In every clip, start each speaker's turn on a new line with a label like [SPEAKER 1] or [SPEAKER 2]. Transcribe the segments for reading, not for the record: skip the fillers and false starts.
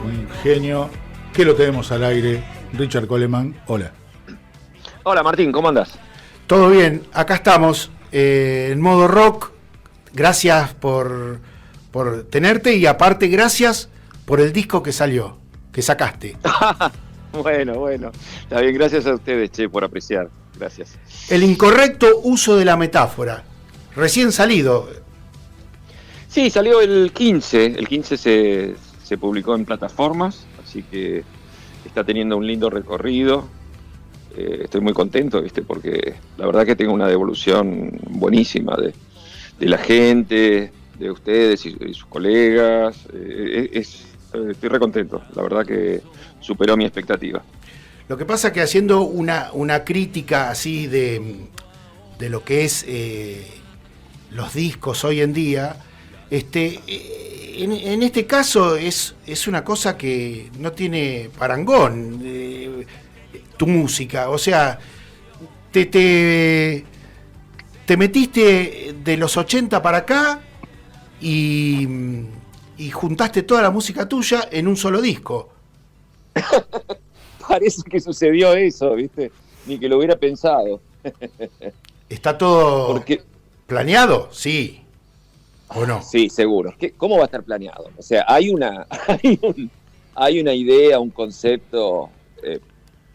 [SPEAKER 1] un genio, que lo tenemos al aire, Richard Coleman. Hola.
[SPEAKER 2] Hola Martín, ¿cómo andás?
[SPEAKER 1] Todo bien, acá estamos en modo rock. Gracias por tenerte y aparte gracias por el disco que salió, que sacaste.
[SPEAKER 2] Bueno, está bien, gracias a ustedes, che, por apreciar, gracias.
[SPEAKER 1] El incorrecto uso de la metáfora, recién salido.
[SPEAKER 2] Sí, salió el 15 se publicó en plataformas, así que está teniendo un lindo recorrido. Estoy muy contento, ¿viste? Porque la verdad que tengo una devolución buenísima de la gente, de ustedes y sus colegas. Estoy re contento, la verdad que superó mi expectativa.
[SPEAKER 1] Lo que pasa que haciendo una crítica así de lo que es los discos hoy en día, en este caso es una cosa que no tiene parangón, tu música. O sea, te metiste de los 80 para acá y juntaste toda la música tuya en un solo disco.
[SPEAKER 2] Parece que sucedió eso, ¿viste? Ni que lo hubiera pensado.
[SPEAKER 1] ¿Está todo planeado? Sí. ¿O no?
[SPEAKER 2] Sí, seguro. ¿Cómo va a estar planeado? O sea, hay una idea, un concepto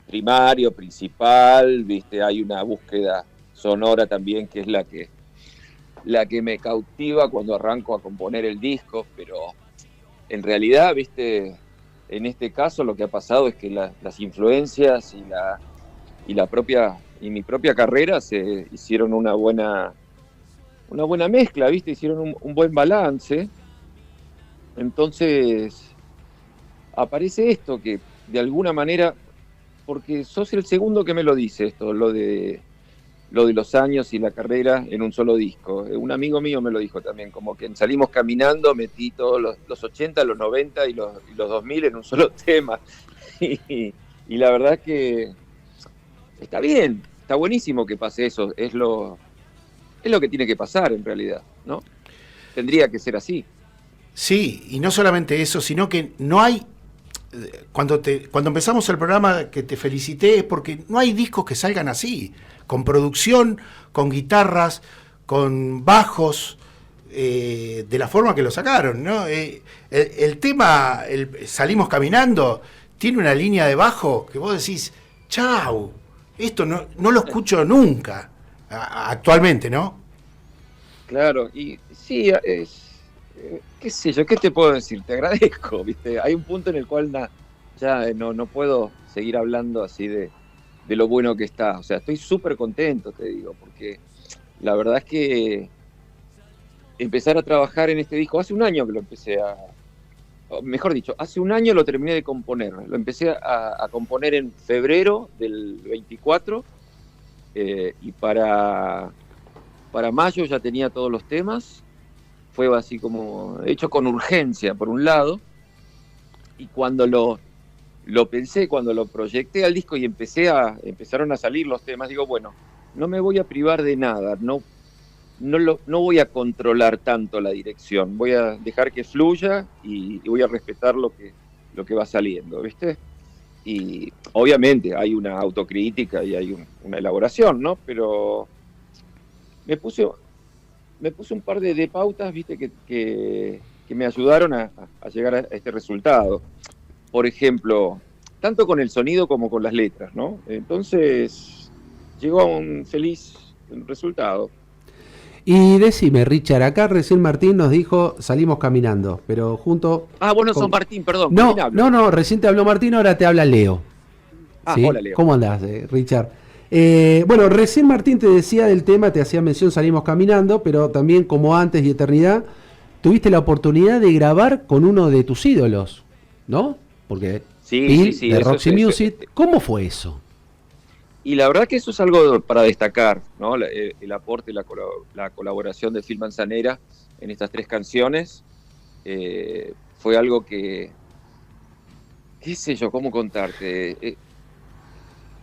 [SPEAKER 2] primario, principal, ¿viste? Hay una búsqueda sonora también que es la que me cautiva cuando arranco a componer el disco, pero en realidad, ¿viste? En este caso lo que ha pasado es que las influencias y mi propia carrera se hicieron una buena mezcla, ¿viste? Hicieron un buen balance. Entonces aparece esto que de alguna manera, porque sos el segundo que me lo dice esto, lo de los años y la carrera en un solo disco. Un amigo mío me lo dijo también, como que en Salimos Caminando metí todos los 80, los 90 y los 2000 en un solo tema. Y la verdad que está bien, está buenísimo que pase eso, es lo que tiene que pasar en realidad, ¿no? Tendría que ser así.
[SPEAKER 1] Sí, y no solamente eso, sino que no hay... Cuando empezamos el programa que te felicité es porque no hay discos que salgan así, con producción, con guitarras, con bajos, de la forma que lo sacaron, ¿no? El tema, Salimos Caminando, tiene una línea de bajo que vos decís, chau, esto no lo escucho nunca, actualmente, ¿no?
[SPEAKER 2] Claro, y sí, qué sé yo, ¿qué te puedo decir? Te agradezco, ¿viste? Hay un punto en el cual ya no puedo seguir hablando así de lo bueno que está. O sea, estoy súper contento, te digo, porque la verdad es que empezar a trabajar en este disco, hace un año que lo empecé mejor dicho, hace un año lo terminé de componer. Lo empecé a componer en febrero del 24 y para mayo ya tenía todos los temas. Fue así como hecho con urgencia, por un lado, y cuando lo pensé, cuando lo proyecté al disco y empezaron a salir los temas, digo, bueno, no me voy a privar de nada, no voy a controlar tanto la dirección, voy a dejar que fluya y voy a respetar lo que va saliendo, ¿viste? Y obviamente hay una autocrítica y hay una elaboración, ¿no? Pero me puse un par de pautas, ¿viste? Que me ayudaron a llegar a este resultado. Por ejemplo, tanto con el sonido como con las letras, ¿no? Entonces, llegó a un feliz resultado.
[SPEAKER 3] Y decime, Richard, acá recién Martín nos dijo Salimos Caminando, pero junto...
[SPEAKER 2] Vos no sos Martín, perdón.
[SPEAKER 3] No, recién te habló Martín, ahora te habla Leo. ¿Sí?
[SPEAKER 2] Hola, Leo.
[SPEAKER 3] ¿Cómo andás, Richard? Bueno, recién Martín te decía del tema, te hacía mención Salimos Caminando, pero también como Antes y Eternidad, tuviste la oportunidad de grabar con uno de tus ídolos, ¿no? Porque
[SPEAKER 2] sí,
[SPEAKER 3] de Roxy Music, ¿cómo fue eso?
[SPEAKER 2] Y la verdad que eso es algo para destacar, ¿no? El aporte, la colaboración de Phil Manzanera en estas 3 canciones fue algo que, qué sé yo, cómo contarte,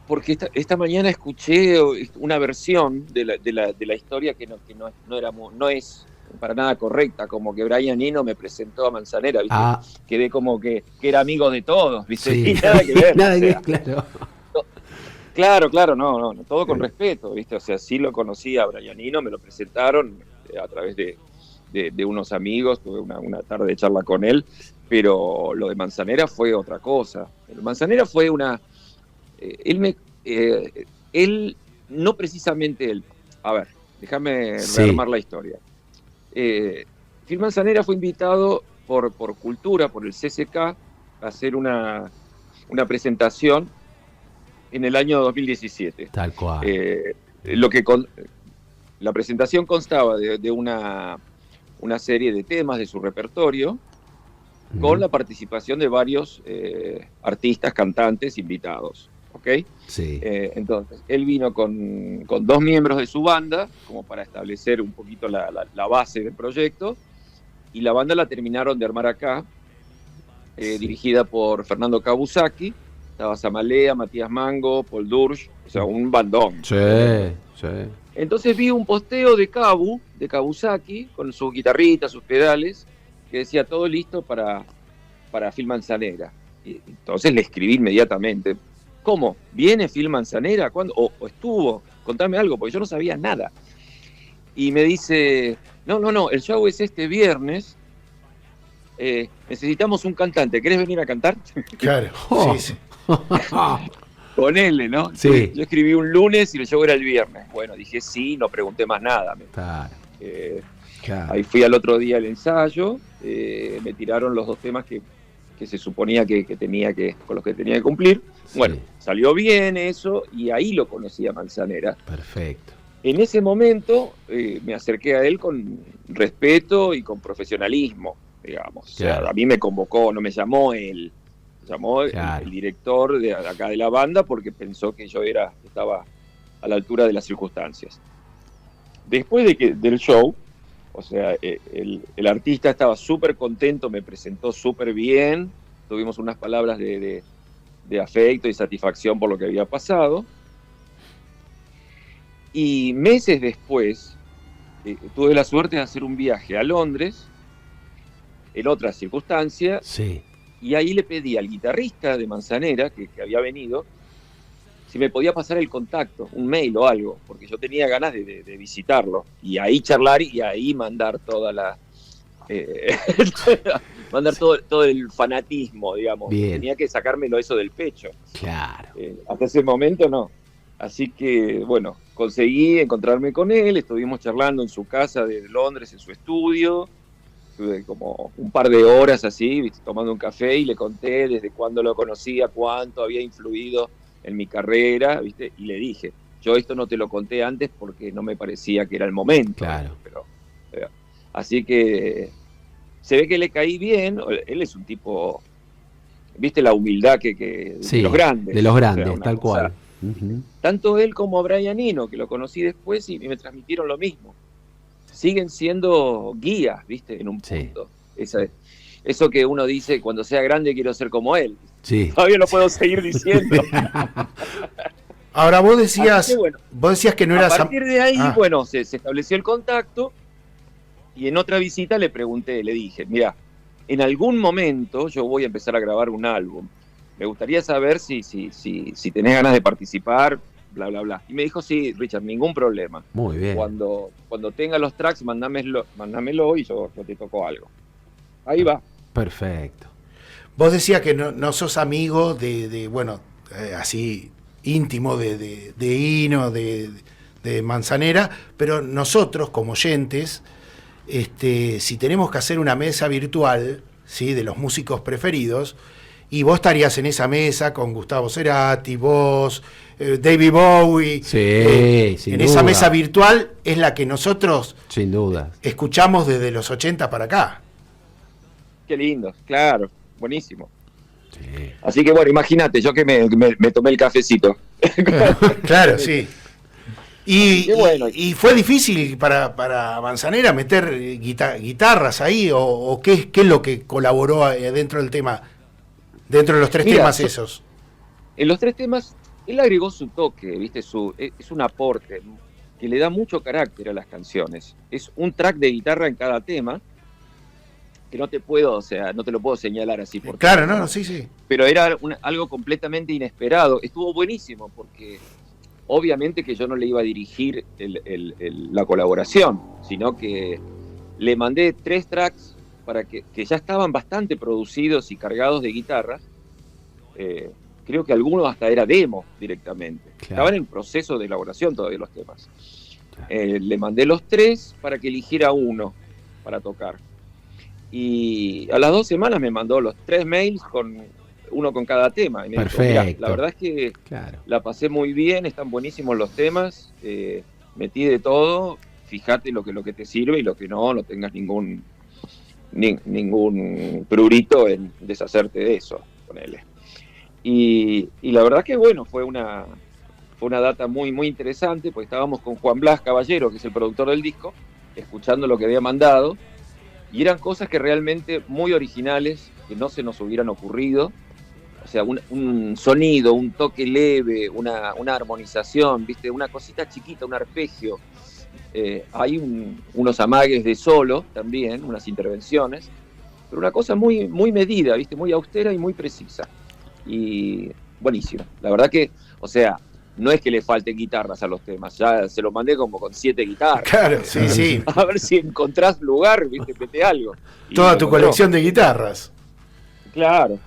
[SPEAKER 2] porque esta mañana escuché una versión de la historia que no es para nada correcta, como que Brian Eno me presentó a Manzanera, ¿viste?
[SPEAKER 3] Ah.
[SPEAKER 2] Quedé como que era amigo de todos, ¿viste?
[SPEAKER 3] Sí.
[SPEAKER 2] Y nada que ver.
[SPEAKER 3] Nada
[SPEAKER 2] o
[SPEAKER 3] que
[SPEAKER 2] sea,
[SPEAKER 3] claro.
[SPEAKER 2] claro, no, todo con respeto, ¿viste? O sea, sí lo conocí a Brian Eno, me lo presentaron a través de unos amigos, tuve una tarde de charla con él, pero lo de Manzanera fue otra cosa. Manzanera fue él, no precisamente él. A ver, déjame rearmar la historia. Phil Manzanera fue invitado por Cultura, por el CCK, a hacer una presentación en el año 2017.
[SPEAKER 3] Tal cual.
[SPEAKER 2] La presentación constaba de una serie de temas de su repertorio, con la participación de varios artistas, cantantes, invitados. ¿Ok?
[SPEAKER 3] Sí.
[SPEAKER 2] Entonces, él vino con 2 miembros de su banda, como para establecer un poquito la base del proyecto, y la banda la terminaron de armar acá, dirigida por Fernando Kabusaki. Estaba Samalea, Matías Mango, Paul Dursch, o sea, un bandón.
[SPEAKER 3] Sí, sí.
[SPEAKER 2] Entonces vi un posteo de Kabusaki, con su guitarrita, sus pedales, que decía todo listo para Phil Manzanera. Y entonces le escribí inmediatamente: ¿cómo? ¿Viene Phil Manzanera? ¿Cuándo? ¿O estuvo? Contame algo, porque yo no sabía nada. Y me dice, no, el show es este viernes, necesitamos un cantante, ¿querés venir a cantar?
[SPEAKER 1] Claro,
[SPEAKER 3] Oh.
[SPEAKER 1] sí.
[SPEAKER 2] Ponele, ¿no?
[SPEAKER 3] Sí.
[SPEAKER 2] Yo escribí un lunes y el show era el viernes. Bueno, dije sí, no pregunté más nada.
[SPEAKER 3] Claro, claro.
[SPEAKER 2] Ahí fui al otro día al ensayo, me tiraron los 2 temas que se suponía que con los que tenía que cumplir. Bueno,
[SPEAKER 3] Sí.
[SPEAKER 2] salió bien eso, y ahí lo conocí a Manzanera.
[SPEAKER 3] Perfecto.
[SPEAKER 2] En ese momento me acerqué a él con respeto y con profesionalismo, digamos.
[SPEAKER 3] Claro.
[SPEAKER 2] O sea, a mí me convocó, no me llamó él. Me llamó
[SPEAKER 3] Claro.
[SPEAKER 2] el director de acá de la banda, porque pensó que yo estaba a la altura de las circunstancias. Después del show, o sea, el artista estaba súper contento, me presentó súper bien, tuvimos unas palabras de afecto y satisfacción por lo que había pasado. Y meses después, tuve la suerte de hacer un viaje a Londres, en otra circunstancia,
[SPEAKER 3] Sí.
[SPEAKER 2] y ahí le pedí al guitarrista de Manzanera, que había venido, si me podía pasar el contacto, un mail o algo, porque yo tenía ganas de visitarlo, y ahí charlar y ahí mandar toda la... mandar todo el fanatismo, digamos.
[SPEAKER 3] Bien.
[SPEAKER 2] Tenía que sacármelo eso del pecho.
[SPEAKER 3] Claro.
[SPEAKER 2] Hasta ese momento no. Así que, bueno, conseguí encontrarme con él, estuvimos charlando en su casa de Londres, en su estudio, estuve como un par de horas así, ¿viste? Tomando un café, y le conté desde cuándo lo conocía, cuánto había influido en mi carrera, ¿viste? Y le dije, yo esto no te lo conté antes porque no me parecía que era el momento.
[SPEAKER 3] Claro.
[SPEAKER 2] Pero, así que se ve que le caí bien. Él es un tipo, ¿viste? La humildad que
[SPEAKER 3] Sí,
[SPEAKER 2] de los grandes.
[SPEAKER 3] de los
[SPEAKER 2] O sea,
[SPEAKER 3] grandes,
[SPEAKER 2] una
[SPEAKER 3] tal
[SPEAKER 2] cosa.
[SPEAKER 3] cual. Ujú.
[SPEAKER 2] Tanto él como Brian Eno, que lo conocí después y me transmitieron lo mismo. Siguen siendo guías, ¿viste? En un punto.
[SPEAKER 3] Sí.
[SPEAKER 2] Eso que uno dice, cuando sea grande quiero ser como él.
[SPEAKER 3] Sí.
[SPEAKER 2] Todavía lo puedo seguir diciendo.
[SPEAKER 1] Ahora vos decías,
[SPEAKER 2] Así que, bueno,
[SPEAKER 1] que no eras...
[SPEAKER 2] a partir de ahí,
[SPEAKER 1] Ah.
[SPEAKER 2] bueno, se estableció el contacto, y en otra visita le pregunté, le dije, mira, en algún momento yo voy a empezar a grabar un álbum. Me gustaría saber si tenés ganas de participar, bla, bla, bla. Y me dijo, sí, Richard, ningún problema.
[SPEAKER 3] Muy bien.
[SPEAKER 2] Cuando tenga los tracks, mándamelo y yo te toco algo. Ahí va.
[SPEAKER 3] Perfecto.
[SPEAKER 1] Vos decías que no sos amigo bueno, así íntimo de Eno, de Manzanera, pero nosotros como oyentes, si tenemos que hacer una mesa virtual, ¿sí? De los músicos preferidos, y vos estarías en esa mesa con Gustavo Cerati, vos, David Bowie,
[SPEAKER 3] Sí, sin
[SPEAKER 1] en
[SPEAKER 3] duda.
[SPEAKER 1] esa mesa virtual es la que nosotros
[SPEAKER 3] Sin duda.
[SPEAKER 1] escuchamos desde los 80 para acá.
[SPEAKER 2] Qué lindo, claro, buenísimo.
[SPEAKER 3] Sí.
[SPEAKER 2] Así que bueno, imagínate, yo que me tomé el cafecito.
[SPEAKER 1] Claro, sí. Y,
[SPEAKER 2] Qué bueno.
[SPEAKER 1] y fue difícil para Manzanera meter guitarras ahí, o qué es lo que colaboró dentro del tema, dentro de los 3
[SPEAKER 2] Mira,
[SPEAKER 1] temas esos.
[SPEAKER 2] En los 3 temas, él agregó su toque, ¿viste? Es un aporte. que le da mucho carácter a las canciones. Es un track de guitarra en cada tema, que no te puedo, o sea, no te lo puedo señalar así.
[SPEAKER 1] Claro, no, sí, sí.
[SPEAKER 2] Pero era algo completamente inesperado. Estuvo buenísimo porque obviamente que yo no le iba a dirigir la colaboración, sino que le mandé 3 tracks para que ya estaban bastante producidos y cargados de guitarra. Creo que algunos hasta era demo directamente. Claro. Estaban en proceso de elaboración todavía los temas. Le mandé los 3 para que eligiera uno para tocar. Y a las 2 semanas me mandó los 3 mails con uno con cada tema. Y me
[SPEAKER 3] Perfecto.
[SPEAKER 2] Dijo, la verdad es que la pasé muy bien, están buenísimos los temas, metí de todo, fíjate lo que te sirve y lo que no tengas ningún prurito en deshacerte de eso, ponele. Y la verdad que bueno, fue una data muy, muy interesante, porque estábamos con Juan Blas Caballero, que es el productor del disco, escuchando lo que había mandado, y eran cosas que realmente muy originales, que no se nos hubieran ocurrido. O sea, un sonido, un toque leve, una armonización, ¿viste? Una cosita chiquita, un arpegio. Hay unos amagues de solo también, unas intervenciones, pero una cosa muy, muy medida, ¿viste? Muy austera y muy precisa. Y buenísimo. La verdad que, o sea, no es que le falten guitarras a los temas, ya se los mandé como con 7 guitarras.
[SPEAKER 1] Claro, sí, sí.
[SPEAKER 2] A ver si encontrás lugar, ¿viste? Mete algo.
[SPEAKER 1] Toda tu colección de guitarras.
[SPEAKER 2] Claro.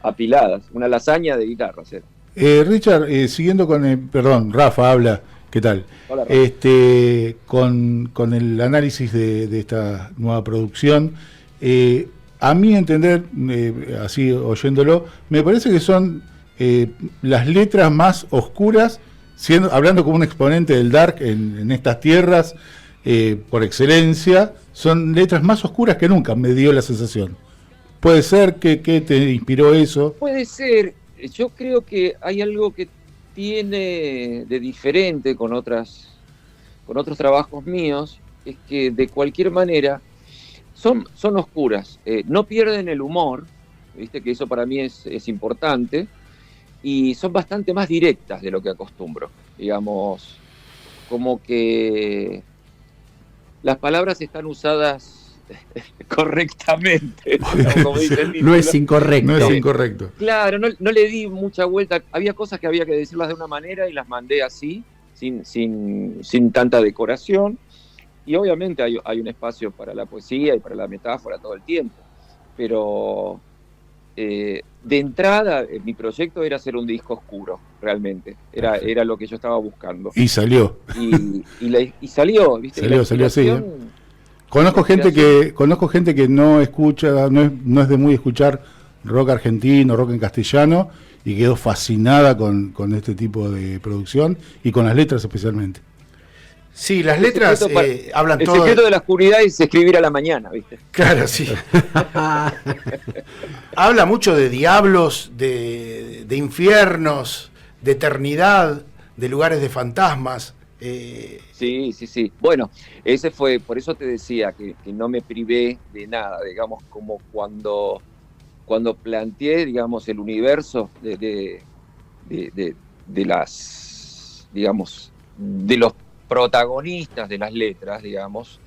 [SPEAKER 2] Apiladas, una lasaña de guitarras.
[SPEAKER 4] Richard, siguiendo con perdón, Rafa habla, ¿qué tal?
[SPEAKER 2] Hola, Rafa.
[SPEAKER 4] Con el análisis de esta nueva producción, a mi entender, así oyéndolo, me parece que son las letras más oscuras, hablando como un exponente del dark en estas tierras, por excelencia, son letras más oscuras que nunca, me dio la sensación. ¿Puede ser que te inspiró eso?
[SPEAKER 2] Puede ser. Yo creo que hay algo que tiene de diferente con otros trabajos míos, es que de cualquier manera son oscuras. No pierden el humor, ¿viste? Que eso para mí es importante, y son bastante más directas de lo que acostumbro. Digamos, como que las palabras están usadas correctamente. Como dice el
[SPEAKER 3] No es incorrecto.
[SPEAKER 4] No es incorrecto.
[SPEAKER 2] Claro, no le di mucha vuelta. Había cosas que había que decirlas de una manera y las mandé así, sin tanta decoración. Y obviamente hay un espacio para la poesía y para la metáfora todo el tiempo. Pero de entrada, mi proyecto era hacer un disco oscuro, realmente. Era lo que yo estaba buscando.
[SPEAKER 4] Y salió.
[SPEAKER 2] Y salió, ¿viste?
[SPEAKER 4] Salió así, ¿eh? Conozco gente que no escucha, no es de muy escuchar rock argentino, rock en castellano, y quedó fascinada con este tipo de producción y con las letras especialmente.
[SPEAKER 1] Sí, las letras hablan todo.
[SPEAKER 2] El secreto de la oscuridad es escribir a la mañana, ¿viste?
[SPEAKER 1] Claro, sí. Habla mucho de diablos, de infiernos, de eternidad, de lugares de fantasmas.
[SPEAKER 2] Sí. Bueno, ese fue, por eso te decía que no me privé de nada, digamos, como cuando planteé, digamos, el universo de las, digamos, de los protagonistas de las letras, digamos,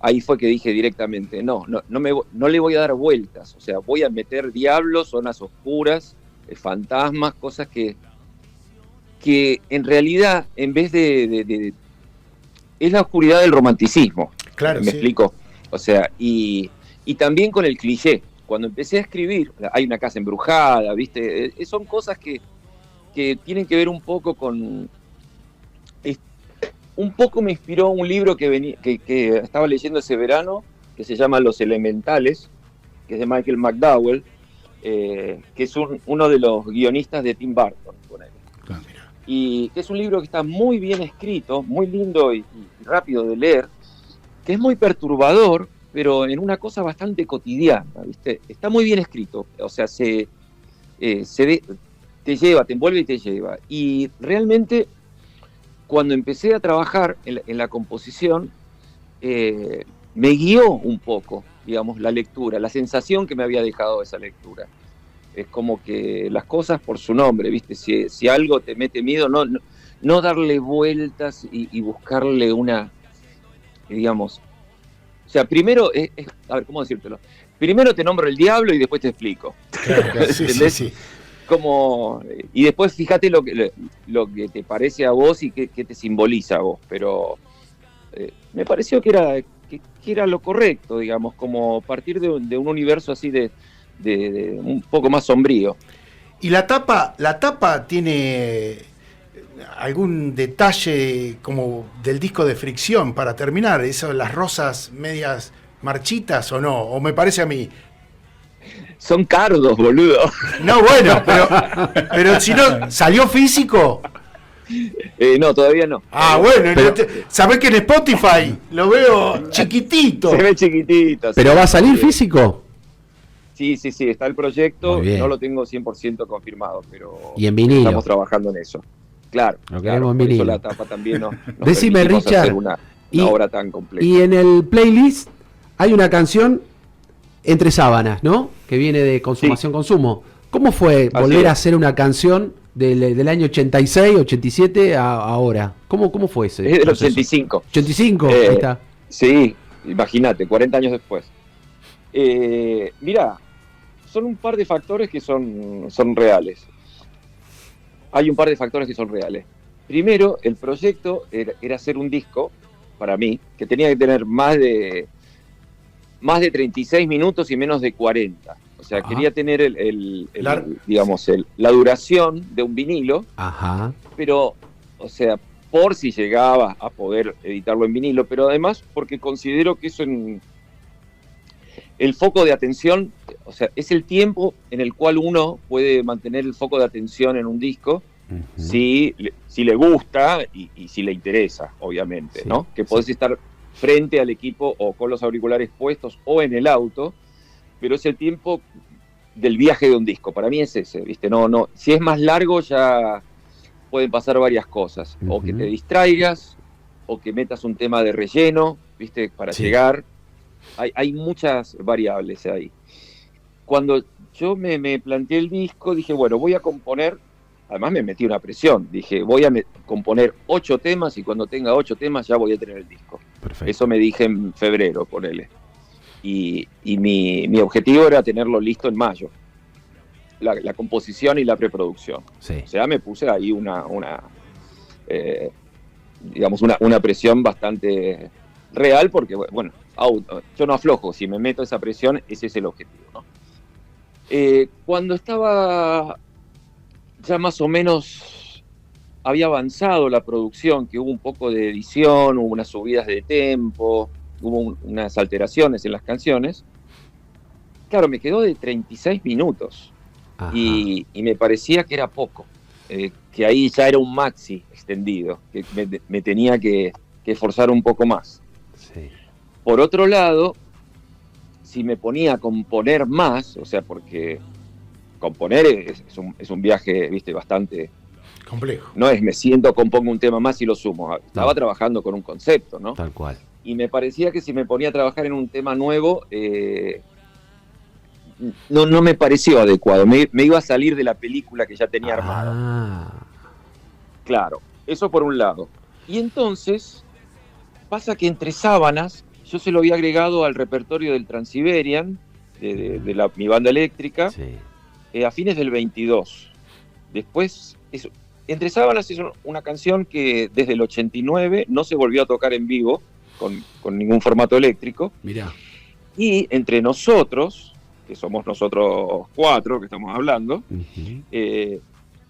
[SPEAKER 2] ahí fue que dije directamente, no le voy a dar vueltas, o sea, voy a meter diablos, zonas oscuras, fantasmas, cosas que en realidad, en vez de es la oscuridad del romanticismo.
[SPEAKER 1] Claro,
[SPEAKER 2] ¿Me explico? O sea, y también con el cliché. Cuando empecé a escribir, hay una casa embrujada, ¿viste? Son cosas que tienen que ver un poco con... Un poco me inspiró un libro que estaba leyendo ese verano, que se llama Los Elementales, que es de Michael McDowell, que es uno de los guionistas de Tim Burton, y que es un libro que está muy bien escrito, muy lindo y rápido de leer, que es muy perturbador, pero en una cosa bastante cotidiana, ¿viste? Está muy bien escrito, o sea, te lleva, te envuelve y te lleva. Y realmente, cuando empecé a trabajar en la composición, me guió un poco, digamos, la lectura, la sensación que me había dejado esa lectura. Es como que las cosas por su nombre, ¿viste? Si algo te mete miedo, no darle vueltas y buscarle una, digamos, o sea, primero, a ver, ¿cómo decírtelo? Primero te nombro el diablo y después te explico.
[SPEAKER 1] Claro, sí.
[SPEAKER 2] Como, y después fíjate lo que te parece a vos y qué te simboliza a vos, pero me pareció que era lo correcto, digamos, como partir de un universo así de un poco más sombrío.
[SPEAKER 1] ¿Y la tapa tiene algún detalle como del disco de Fricción para terminar? ¿Eso, las rosas medias marchitas o no? ¿O me parece a mí?
[SPEAKER 2] Son cardos, boludo.
[SPEAKER 1] No, bueno, pero si no, ¿salió físico?
[SPEAKER 2] No, todavía no.
[SPEAKER 1] Bueno,
[SPEAKER 3] pero,
[SPEAKER 1] ¿sabés que en Spotify lo veo chiquitito?
[SPEAKER 2] Se ve chiquitito.
[SPEAKER 3] ¿Pero va a salir físico?
[SPEAKER 2] Sí, está el proyecto,
[SPEAKER 3] Muy bien.
[SPEAKER 2] no lo tengo 100% confirmado, pero
[SPEAKER 3] ¿Y en vinilo?
[SPEAKER 2] estamos trabajando en eso. Claro,
[SPEAKER 3] Lo queremos en
[SPEAKER 2] por
[SPEAKER 3] vinilo.
[SPEAKER 2] eso la tapa también nos
[SPEAKER 3] Decime,
[SPEAKER 2] permitimos
[SPEAKER 3] Richard,
[SPEAKER 2] hacer una obra tan compleja.
[SPEAKER 3] Y en el playlist hay una canción, Entre Sábanas, ¿no? Que viene de Consumación-Consumo. ¿Cómo fue volver a hacer una canción del año 86, 87 a ahora? ¿Cómo fue ese?
[SPEAKER 2] Es del
[SPEAKER 3] proceso?
[SPEAKER 2] 85.
[SPEAKER 3] 85, ahí está.
[SPEAKER 2] Sí, imagínate, 40 años después. Mirá, son un par de factores que son reales. Hay un par de factores que son reales. Primero, el proyecto era hacer un disco, para mí, que tenía que tener más de 36 minutos y menos de 40. O sea, quería tener la duración de un vinilo,
[SPEAKER 3] Ajá.
[SPEAKER 2] pero, o sea, por si llegaba a poder editarlo en vinilo, pero además porque considero que eso el foco de atención, o sea, es el tiempo en el cual uno puede mantener el foco de atención en un disco, si le gusta y si le interesa, obviamente,
[SPEAKER 3] Sí,
[SPEAKER 2] ¿no? Que podés estar frente al equipo o con los auriculares puestos o en el auto, pero es el tiempo del viaje de un disco. Para mí es ese, ¿viste? No, si es más largo ya pueden pasar varias cosas, o que te distraigas, o que metas un tema de relleno, ¿viste? Para llegar. Hay muchas variables ahí. Cuando yo me planteé el disco, dije, bueno, voy a componer, además me metí una presión, dije, voy a componer 8 temas y cuando tenga 8 temas ya voy a tener el disco.
[SPEAKER 3] Perfecto.
[SPEAKER 2] Eso me dije en febrero, ponele. Y mi objetivo era tenerlo listo en mayo, la composición y la preproducción.
[SPEAKER 3] Sí.
[SPEAKER 2] O sea, me puse ahí digamos, una presión bastante real, porque, bueno, yo no aflojo, si me meto esa presión, ese es el objetivo, ¿no? Cuando estaba ya más o menos, había avanzado la producción, que hubo un poco de edición, hubo unas subidas de tempo, hubo unas alteraciones en las canciones, claro, me quedó de 36 minutos. Y me parecía que era poco, que ahí ya era un maxi extendido, que me tenía que esforzar un poco más.
[SPEAKER 3] Sí.
[SPEAKER 2] Por otro lado, si me ponía a componer más, o sea, porque componer es un viaje, viste, bastante
[SPEAKER 1] complejo.
[SPEAKER 2] No es me siento, compongo un tema más y lo sumo. Estaba trabajando con un concepto, ¿no?
[SPEAKER 3] Tal cual.
[SPEAKER 2] Y me parecía que si me ponía a trabajar en un tema nuevo, no me pareció adecuado. Me iba a salir de la película que ya tenía armada. Claro, eso por un lado. Y entonces, pasa que Entre Sábanas, yo se lo había agregado al repertorio del Transiberian, de mi banda eléctrica, a fines del 22. Después, Entre Sábanas es una canción que desde el 89 no se volvió a tocar en vivo, con ningún formato eléctrico.
[SPEAKER 3] Mirá.
[SPEAKER 2] Y Entre Nosotros, que somos nosotros 4 que estamos hablando,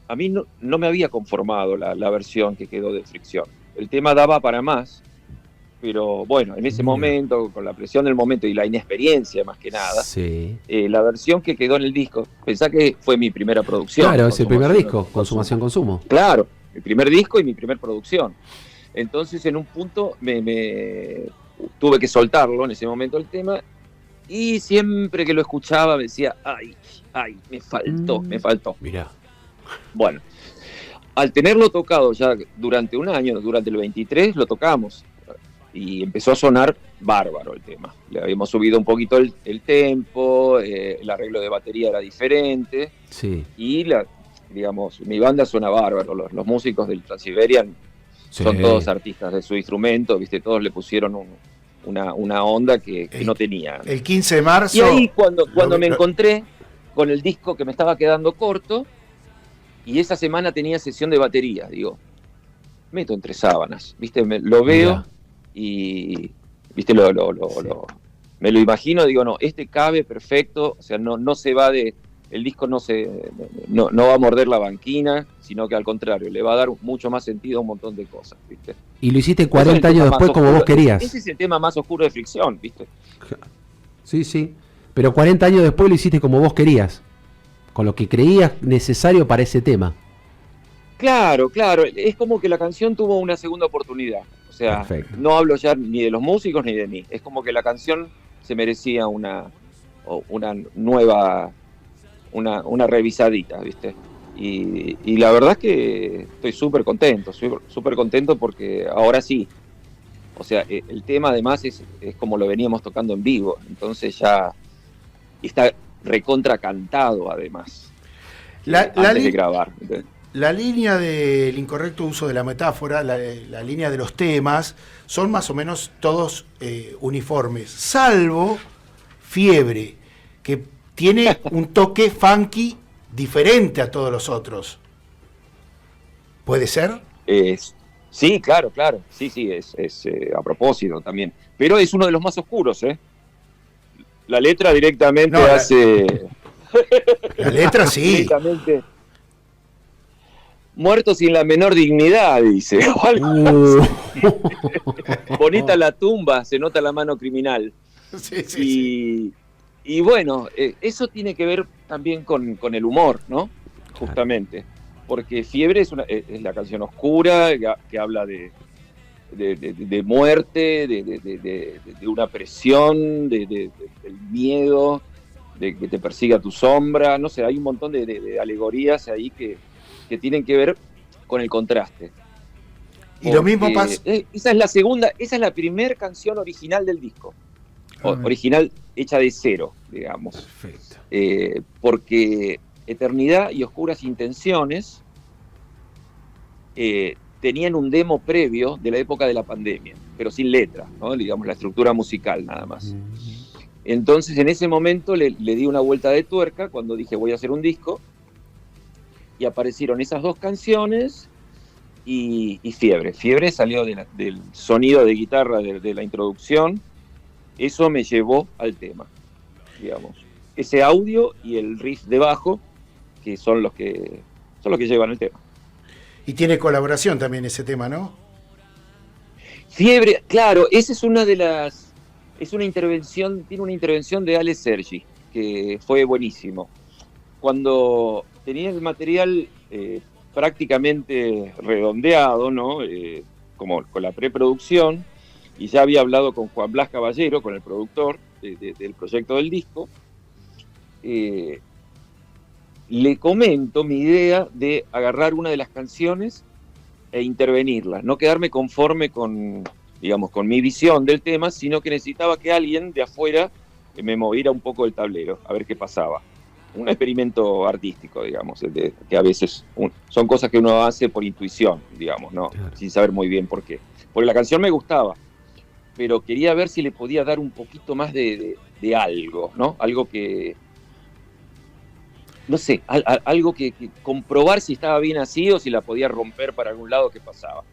[SPEAKER 2] a mí no me había conformado la versión que quedó de Fricción. El tema daba para más, pero bueno, en ese momento, con la presión del momento y la inexperiencia más que nada, la versión que quedó en el disco, pensá que fue mi primera producción.
[SPEAKER 3] Claro, es el primer disco, Consumación-Consumo.
[SPEAKER 2] Claro, mi primer disco y mi primer producción. Entonces en un punto me tuve que soltarlo en ese momento el tema, y siempre que lo escuchaba me decía, ay, me faltó.
[SPEAKER 3] Mirá.
[SPEAKER 2] Bueno, al tenerlo tocado ya durante un año, durante el 23, lo tocamos y empezó a sonar bárbaro el tema. Le habíamos subido un poquito el tempo, el arreglo de batería era diferente, y digamos, mi banda suena bárbaro, los músicos del Transiberian son todos artistas de su instrumento, ¿viste? Todos le pusieron una onda que no tenía.
[SPEAKER 1] El 15 de marzo...
[SPEAKER 2] Y ahí cuando me encontré con el disco que me estaba quedando corto, y esa semana tenía sesión de batería, digo, meto entre sábanas, ¿viste? Lo veo y, ¿viste? Me lo imagino, digo, no, este cabe perfecto, o sea, no se va el disco no va a morder la banquina, sino que al contrario, le va a dar mucho más sentido a un montón de cosas, ¿viste?
[SPEAKER 3] Y lo hiciste 40 años después como vos querías.
[SPEAKER 2] Ese es el tema más oscuro de Fricción, ¿viste?
[SPEAKER 3] Sí, pero 40 años después lo hiciste como vos querías, con lo que creías necesario para ese tema.
[SPEAKER 2] Claro, es como que la canción tuvo una segunda oportunidad, o sea, perfecto. No hablo ya ni de los músicos ni de mí, es como que la canción se merecía una nueva... Una revisadita, ¿viste? Y la verdad es que estoy súper contento porque ahora sí, o sea, el tema además es como lo veníamos tocando en vivo, entonces ya está recontra cantado además, antes de grabar.
[SPEAKER 1] La línea del incorrecto uso de la metáfora, la línea de los temas, son más o menos todos uniformes, salvo Fiebre, que tiene un toque funky diferente a todos los otros. ¿Puede ser?
[SPEAKER 2] Sí, claro. Sí, es a propósito también. Pero es uno de los más oscuros, ¿eh? La letra directamente hace...
[SPEAKER 1] La letra sí.
[SPEAKER 2] Directamente. Muerto sin la menor dignidad, dice. Bonita la tumba, se nota la mano criminal. Sí. Y bueno, eso tiene que ver también con el humor, ¿no? Justamente. Porque Fiebre es la canción oscura, que habla de muerte, de una presión, del miedo, de que te persiga tu sombra. No sé, hay un montón de alegorías ahí que tienen que ver con el contraste.
[SPEAKER 1] Y lo mismo pasa...
[SPEAKER 2] Esa es la primera canción original del disco. Original hecha de cero, digamos.
[SPEAKER 1] Perfecto.
[SPEAKER 2] Porque Eternidad y Oscuras Intenciones tenían un demo previo de la época de la pandemia, pero sin letra, ¿no? Digamos, la estructura musical nada más. Entonces, en ese momento le di una vuelta de tuerca cuando dije voy a hacer un disco, y aparecieron esas dos canciones y Fiebre. Fiebre salió del sonido de guitarra de la introducción. Eso me llevó al tema, digamos. Ese audio y el riff de bajo, que son los que llevan el tema.
[SPEAKER 1] Y tiene colaboración también ese tema, ¿no?
[SPEAKER 2] Fiebre, claro, esa es una intervención, tiene una intervención de Ale Sergi, que fue buenísimo. Cuando tenía el material prácticamente redondeado, ¿no? Como con la preproducción, y ya había hablado con Juan Blas Caballero, con el productor del proyecto del disco, le comento mi idea de agarrar una de las canciones e intervenirla, no quedarme conforme con mi visión del tema, sino que necesitaba que alguien de afuera me moviera un poco el tablero, a ver qué pasaba. Un experimento artístico, digamos, que a veces son cosas que uno hace por intuición, digamos, ¿no? Claro. Sin saber muy bien por qué. Porque la canción me gustaba, pero quería ver si le podía dar un poquito más de algo, ¿no? Algo que, no sé, algo que comprobar si estaba bien así o si la podía romper para algún lado que pasaba.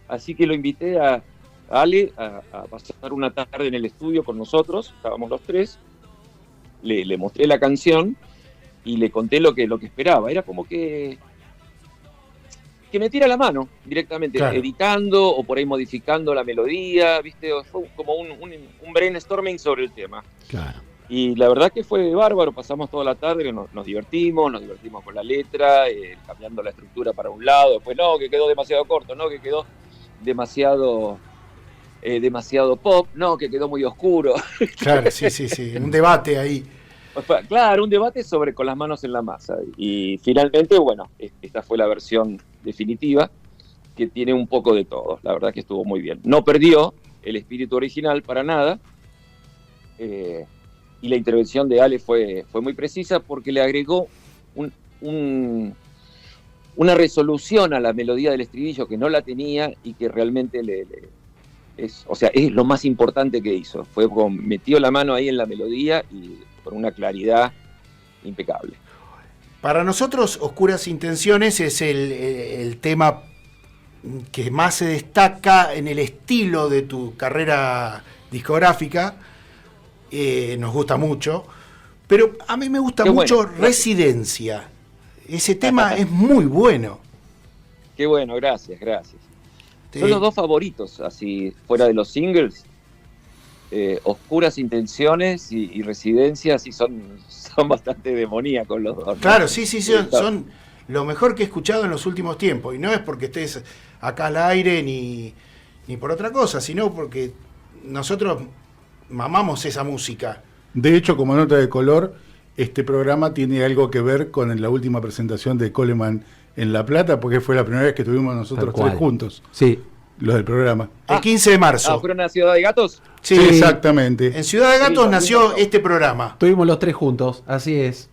[SPEAKER 2] Así que lo invité a Ale a pasar una tarde en el estudio con nosotros, estábamos los tres, le mostré la canción y le conté lo que esperaba. Era como que me tira la mano directamente, claro, editando o por ahí modificando la melodía, ¿viste? Fue como un brainstorming sobre el tema.
[SPEAKER 3] Claro.
[SPEAKER 2] Y la verdad que fue bárbaro, pasamos toda la tarde, nos divertimos con la letra, cambiando la estructura para un lado, después no, que quedó demasiado corto, no, que quedó demasiado pop, no, que quedó muy oscuro.
[SPEAKER 1] Claro, sí, un debate ahí.
[SPEAKER 2] Claro, un debate sobre con las manos en la masa. Y finalmente, bueno, esta fue la versión definitiva, que tiene un poco de todo. La verdad que estuvo muy bien. No perdió el espíritu original para nada. Y la intervención de Ale fue muy precisa porque le agregó una resolución a la melodía del estribillo que no la tenía y que realmente es lo más importante que hizo. Fue como metió la mano ahí en la melodía y con una claridad impecable.
[SPEAKER 1] Para nosotros, Oscuras Intenciones es el tema que más se destaca en el estilo de tu carrera discográfica. Nos gusta mucho, pero a mí me gusta mucho Residencia. Ese tema es muy bueno.
[SPEAKER 2] Qué bueno, gracias. Son los dos favoritos, así fuera de los singles. Oscuras Intenciones y Residencia, sí son bastante demoníacos los dos, ¿no?
[SPEAKER 1] Claro, sí, son lo mejor que he escuchado en los últimos tiempos. Y no es porque estés acá al aire ni por otra cosa, sino porque nosotros mamamos esa música.
[SPEAKER 4] De hecho, como nota de color, este programa tiene algo que ver con la última presentación de Coleman en La Plata, porque fue la primera vez que estuvimos nosotros tres juntos.
[SPEAKER 3] Sí.
[SPEAKER 4] Los del programa.
[SPEAKER 1] El 15 de marzo.
[SPEAKER 2] ¿Fueron a Ciudad de Gatos?
[SPEAKER 1] Sí,
[SPEAKER 4] exactamente.
[SPEAKER 1] En Ciudad de Gatos nació este programa.
[SPEAKER 3] Estuvimos los tres juntos, así es.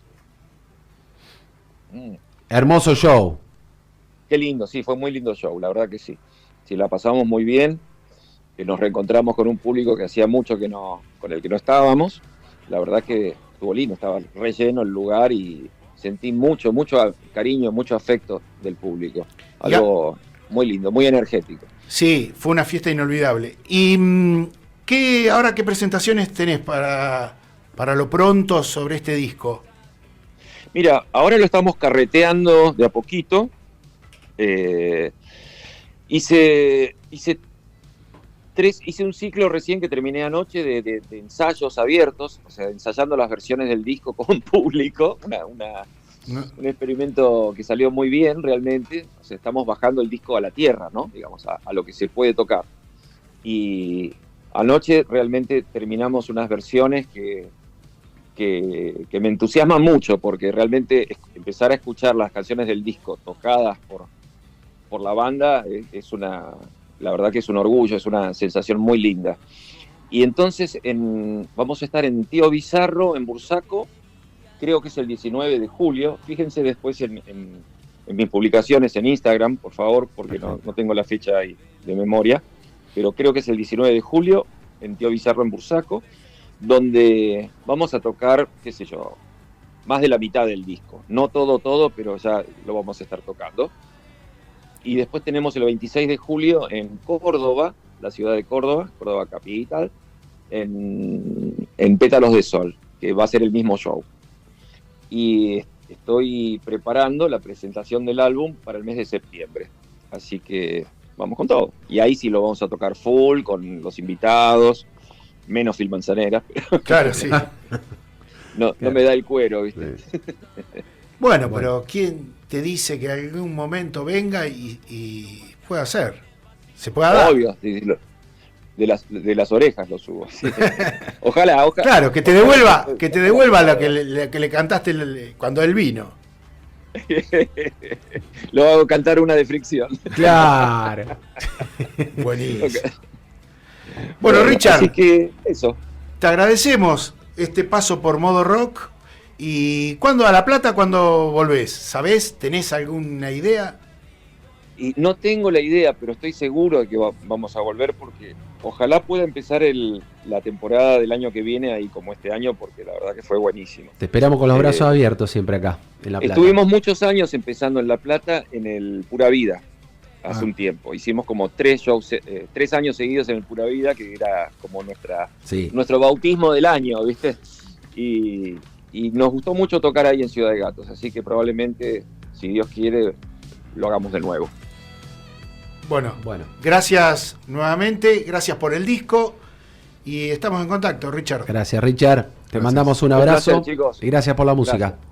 [SPEAKER 3] Hermoso show.
[SPEAKER 2] Qué lindo, sí, fue muy lindo show, la verdad que sí. Sí, la pasamos muy bien. Nos reencontramos con un público que hacía mucho con el que no estábamos. La verdad que estuvo lindo, estaba relleno el lugar y sentí mucho cariño, mucho afecto del público. Algo muy lindo, muy energético.
[SPEAKER 1] Sí, fue una fiesta inolvidable. ¿Y ahora qué presentaciones tenés para lo pronto sobre este disco?
[SPEAKER 2] Mira, ahora lo estamos carreteando de a poquito. Hice un ciclo recién que terminé anoche de ensayos abiertos, o sea, ensayando las versiones del disco con público, un experimento que salió muy bien realmente. O sea, estamos bajando el disco a la tierra, ¿no? Digamos, a lo que se puede tocar. Y anoche realmente terminamos unas versiones que me entusiasman mucho, porque realmente empezar a escuchar las canciones del disco tocadas por la banda la verdad que es un orgullo, es una sensación muy linda. Y entonces vamos a estar en Tío Bizarro, en Bursaco, creo que es el 19 de julio. Fíjense después en mis publicaciones en Instagram, por favor, porque no tengo la fecha ahí de memoria, pero creo que es el 19 de julio, en Tío Bizarro, en Bursaco, donde vamos a tocar, qué sé yo, más de la mitad del disco. No todo, pero ya lo vamos a estar tocando. Y después tenemos el 26 de julio en Córdoba, la ciudad de Córdoba capital, en Pétalos de Sol, que va a ser el mismo show. Y estoy preparando la presentación del álbum para el mes de septiembre. Así que vamos con todo. Y ahí sí lo vamos a tocar full, con los invitados, menos Phil Manzanera.
[SPEAKER 1] Claro, sí.
[SPEAKER 2] No me da el cuero, ¿viste?
[SPEAKER 3] Sí.
[SPEAKER 1] Bueno, pero ¿quién te dice que en algún momento venga y pueda hacer? ¿Se pueda dar?
[SPEAKER 2] Obvio, de las orejas lo subo. Sí. Ojalá.
[SPEAKER 1] Claro, que te devuelva lo que le cantaste cuando él vino.
[SPEAKER 2] Lo hago cantar una de Fricción.
[SPEAKER 3] Claro.
[SPEAKER 1] Buenísimo.
[SPEAKER 2] Okay.
[SPEAKER 1] Bueno, Richard,
[SPEAKER 2] así que eso.
[SPEAKER 1] te agradecemos este paso por Modo Rock. ¿Y cuándo a La Plata, cuándo volvés? ¿Sabés? ¿Tenés alguna idea?
[SPEAKER 2] Y no tengo la idea, pero estoy seguro de que vamos a volver, porque ojalá pueda empezar la temporada del año que viene ahí como este año, porque la verdad que fue buenísimo.
[SPEAKER 3] Te esperamos con los brazos abiertos siempre acá, en La Plata.
[SPEAKER 2] Estuvimos muchos años empezando en La Plata, en el Pura Vida, hace un tiempo. Hicimos como 3 años seguidos en el Pura Vida, que era como nuestro bautismo del año, ¿viste? Y nos gustó mucho tocar ahí en Ciudad de Gatos, así que probablemente, si Dios quiere, lo hagamos de nuevo.
[SPEAKER 1] Bueno, gracias nuevamente, gracias por el disco y estamos en contacto, Richard.
[SPEAKER 3] Gracias, Richard. Te mandamos un abrazo.
[SPEAKER 2] Un placer, chicos.
[SPEAKER 3] Y gracias por la música.
[SPEAKER 2] Gracias.